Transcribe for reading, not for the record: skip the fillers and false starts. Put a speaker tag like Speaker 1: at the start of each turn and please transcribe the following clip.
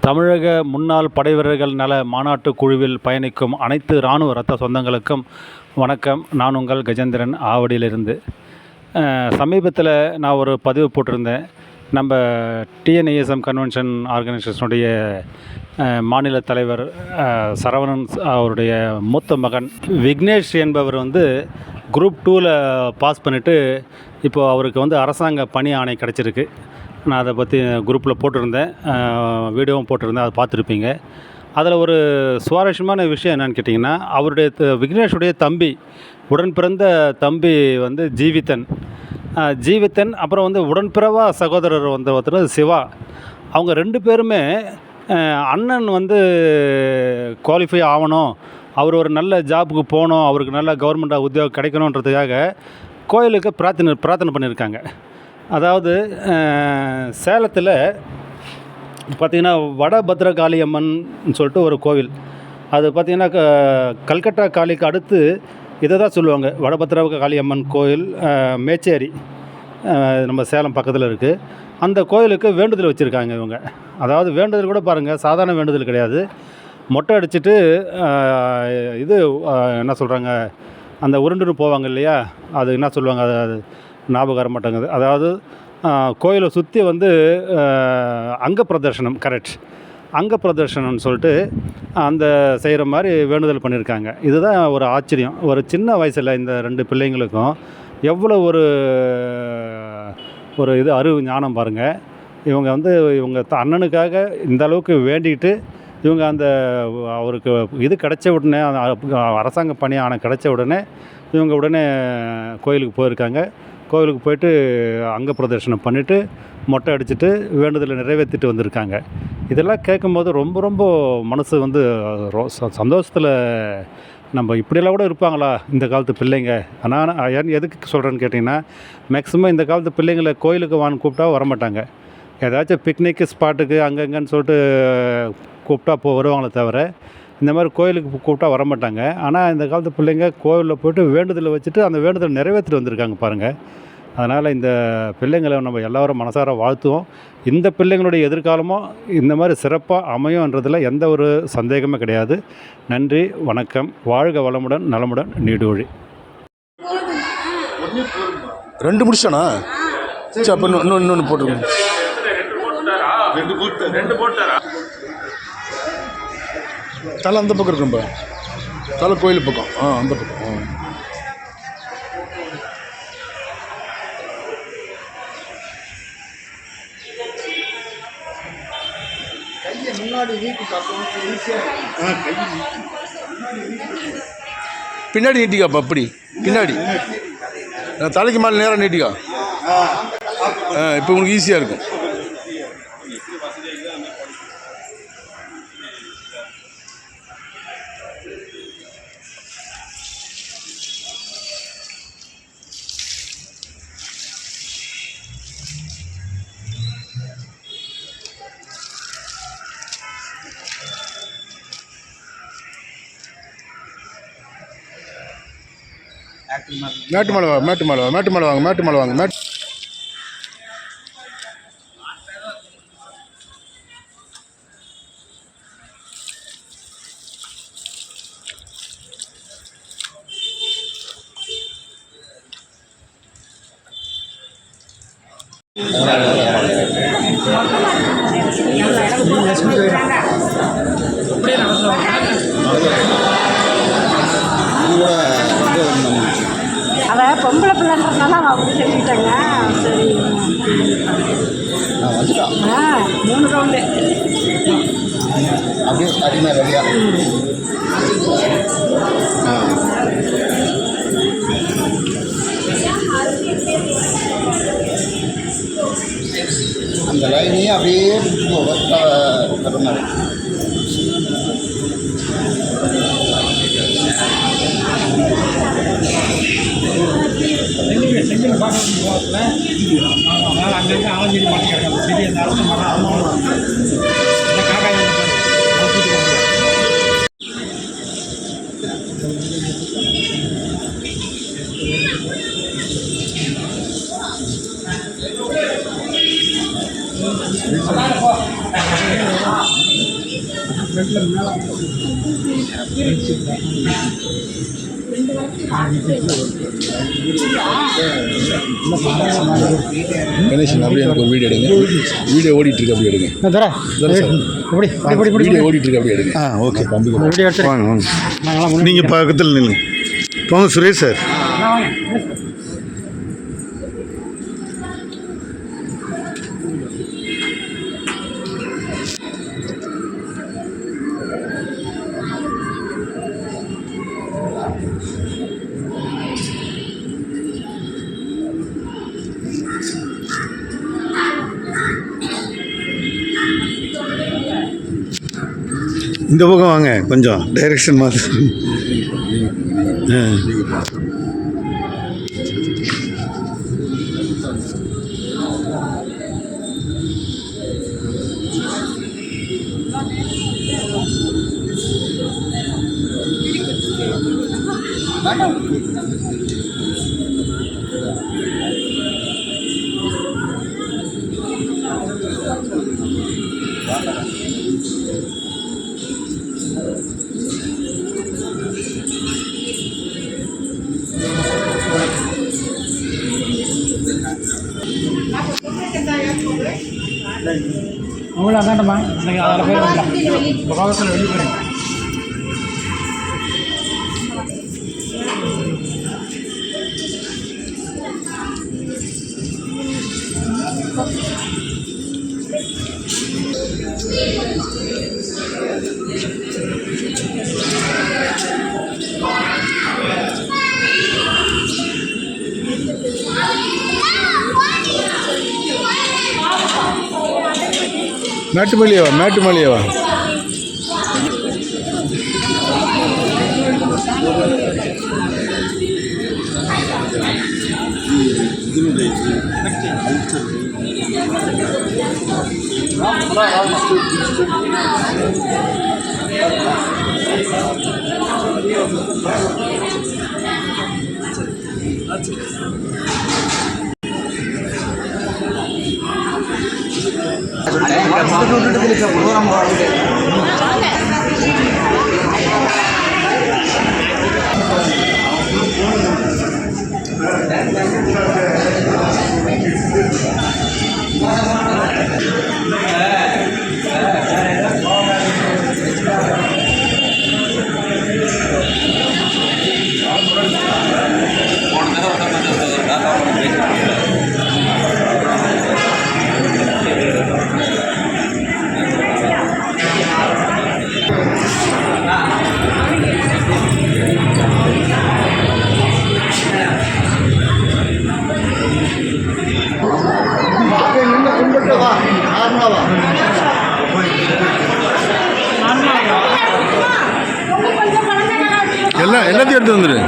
Speaker 1: தமிழக முன்னாள் படைவீரர்கள் நல மாநாட்டு குழுவில் பயணிக்கும் அனைத்து இராணுவ இரத்த சொந்தங்களுக்கும் வணக்கம். நான் உங்கள் கஜேந்திரன், ஆவடியிலிருந்து. சமீபத்தில் நான் ஒரு பதிவு போட்டிருந்தேன். நம்ம டிஎன்ஏஎஸ்எம் கன்வென்ஷன் ஆர்கனைசேஷனுடைய மாநில தலைவர் சரவணன் அவருடைய மூத்த மகன் விக்னேஷ் என்பவர் குரூப் 2ல் பாஸ் பண்ணிவிட்டு இப்போது அவருக்கு அரசாங்க பணி ஆணை கிடச்சிருக்கு. நான் அதை பற்றி குரூப்பில் போட்டிருந்தேன், வீடியோவும் போட்டிருந்தேன், அதை பார்த்துருப்பீங்க. அதில் ஒரு சுவாரஸ்யமான விஷயம் என்னென்னு கேட்டிங்கன்னா, அவருடைய விக்னேஷுடைய தம்பி, உடன் பிறந்த தம்பி ஜீவித்தன், அப்புறம் உடன்பிறவா சகோதரர் ஒருத்தர் சிவா. அவங்க 2 பேருமே அண்ணன் குவாலிஃபை ஆகணும், அவர் ஒரு நல்ல ஜாபுக்கு போகணும், அவருக்கு நல்ல கவர்மெண்ட் உத்தியோகம் கிடைக்கணுன்றதுக்காக கோயிலுக்கு பிரார்த்தனை பண்ணியிருக்காங்க. அதாவது சேலத்தில் பார்த்திங்கன்னா வடபத்ரகாளி அம்மன் சொல்லிட்டு ஒரு கோவில். அது பார்த்திங்கன்னா கல்கட்டா காளிக்கு அடுத்து இதை தான் சொல்லுவாங்க, வடபத்ரகாளி அம்மன் கோயில். மேச்சேரி நம்ம சேலம் பக்கத்தில் இருக்குது. அந்த கோயிலுக்கு வேண்டுதல் வச்சுருக்காங்க இவங்க. அதாவது வேண்டுதல் கூட பாருங்கள், சாதாரண வேண்டுதல் கிடையாது. மொட்டை அடிச்சுட்டு இது என்ன சொல்கிறாங்க, அந்த உருண்டுன்னு போவாங்க இல்லையா, அது என்ன சொல்லுவாங்க, அது ஞாபகம் வர மாட்டேங்குது. அதாவது கோயிலை சுற்றி அங்க பிரதர்ஷனம், கரெக்ட், அங்க பிரதர்ஷனம்னு சொல்லிட்டு அந்த செய்கிற மாதிரி வேண்டுதல் பண்ணியிருக்காங்க. இதுதான் ஒரு ஆச்சரியம். ஒரு சின்ன வயசில் இந்த 2 பிள்ளைங்களுக்கும் எவ்வளோ ஒரு இது அறிவு ஞானம் பாருங்கள். இவங்க இவங்க அண்ணனுக்காக இந்த அளவுக்கு வேண்டிக்கிட்டு இவங்க அவருக்கு இது கிடைச்ச உடனே, அரசாங்க பணி ஆணை கிடைச்ச உடனே இவங்க உடனே கோயிலுக்கு போயிருக்காங்க. கோவிலுக்கு போயிட்டு அங்க பிரதர்ஷனம் பண்ணிவிட்டு மொட்டை அடிச்சுட்டு வேண்டுதலை நிறைவேற்றிட்டு வந்திருக்காங்க. இதெல்லாம் கேட்கும்போது ரொம்ப மனசு சந்தோஷத்தில், நம்ம இப்படியெல்லாம் கூட இருப்பாங்களா இந்த காலத்து பிள்ளைங்க. ஆனால் எதுக்கு சொல்கிறேன்னு கேட்டிங்கன்னா, மேக்ஸிமம் இந்த காலத்து பிள்ளைங்களை கோயிலுக்கு வான்னு கூப்பிட்டா வரமாட்டாங்க. ஏதாச்சும் பிக்னிக்கு ஸ்பாட்டுக்கு அங்கங்கன்னு சொல்லிட்டு கூப்பிட்டா வருவாங்களே தவிர, இந்த மாதிரி கோயிலுக்கு கூப்பிட்டா வரமாட்டாங்க. ஆனால் இந்த காலத்து பிள்ளைங்க கோவிலில் போய்ட்டு வேண்டுதலை வச்சுட்டு அந்த வேண்டுதலை நிறைவேற்றிட்டு வந்திருக்காங்க பாருங்கள். அதனால் இந்த பிள்ளைங்களை நம்ம எல்லோரும் மனசார வாழ்த்துவோம். இந்த பிள்ளைங்களுடைய எதிர்காலமும் இந்த மாதிரி சிறப்பாக அமையும்ன்றதில் எந்த ஒரு சந்தேகமே கிடையாது. நன்றி, வணக்கம். வாழ்க வளமுடன், நலமுடன், நீடூழி.
Speaker 2: 2 முடிச்சானா? சரி, அப்போ இன்னொன்று போட்டுருங்க.
Speaker 3: 2 போட்டாரா?
Speaker 2: தலை அந்த பக்கம் இருக்கும்பா, தலை கோயில் பக்கம். அந்த பக்கம்.
Speaker 3: கையை முன்னாடி நீட்டி பார்க்கணும்.
Speaker 2: பின்னாடி நீட்டிக்காப்பா, அப்படி பின்னாடி தலைக்கு மேலே நேராக நீட்டிக்கா. இப்போ உங்களுக்கு ஈஸியாக இருக்கும். மேட்டு மேலே வாங்க.
Speaker 4: அவள் பொம்பளை பிள்ளைன்றதுனால அவள் அப்படி சொல்லிட்டாங்க. சரி,
Speaker 3: வந்துட்டான்.
Speaker 4: 3 ரவுண்டு
Speaker 3: அப்படியே அதிகமாக ரெடியா. அந்த லைனையே அப்படியே வர மாதிரி. செங்கல் பார்க்க போகல, அதனால் அங்கங்கே ஆலஞ்சேரி மாட்டிக்கிறாங்க. செடி அந்த அரசு மரம் காக்காய்
Speaker 2: கணேசன் அப்படியே எனக்கு ஒரு வீடியோ எடுங்க. வீடியோ ஓடிட்டு இருக்கு, அப்படியே எடுங்க. வீடியோ ஓடிட்டு இருக்கு, அப்படியே எடுங்க.
Speaker 5: ஓகே
Speaker 2: தம்பிக்கு
Speaker 5: வாங்க வாங்க நீங்கள் பக்கத்தில் நில்லுங்க. போங்க சுரேஷ் சார். இந்த பக்கம் வாங்க, கொஞ்சம் டைரெக்ஷன் மாதிரி.
Speaker 3: அவங்கள அதாண்டம்மா இன்னைக்கு அதில் பேர் வரலாம் பகவத்தில் வெளியே போகிறேன்.
Speaker 2: மேட்டுமல்லியவா எல்லாத்தையும் எடுத்து வந்துடு.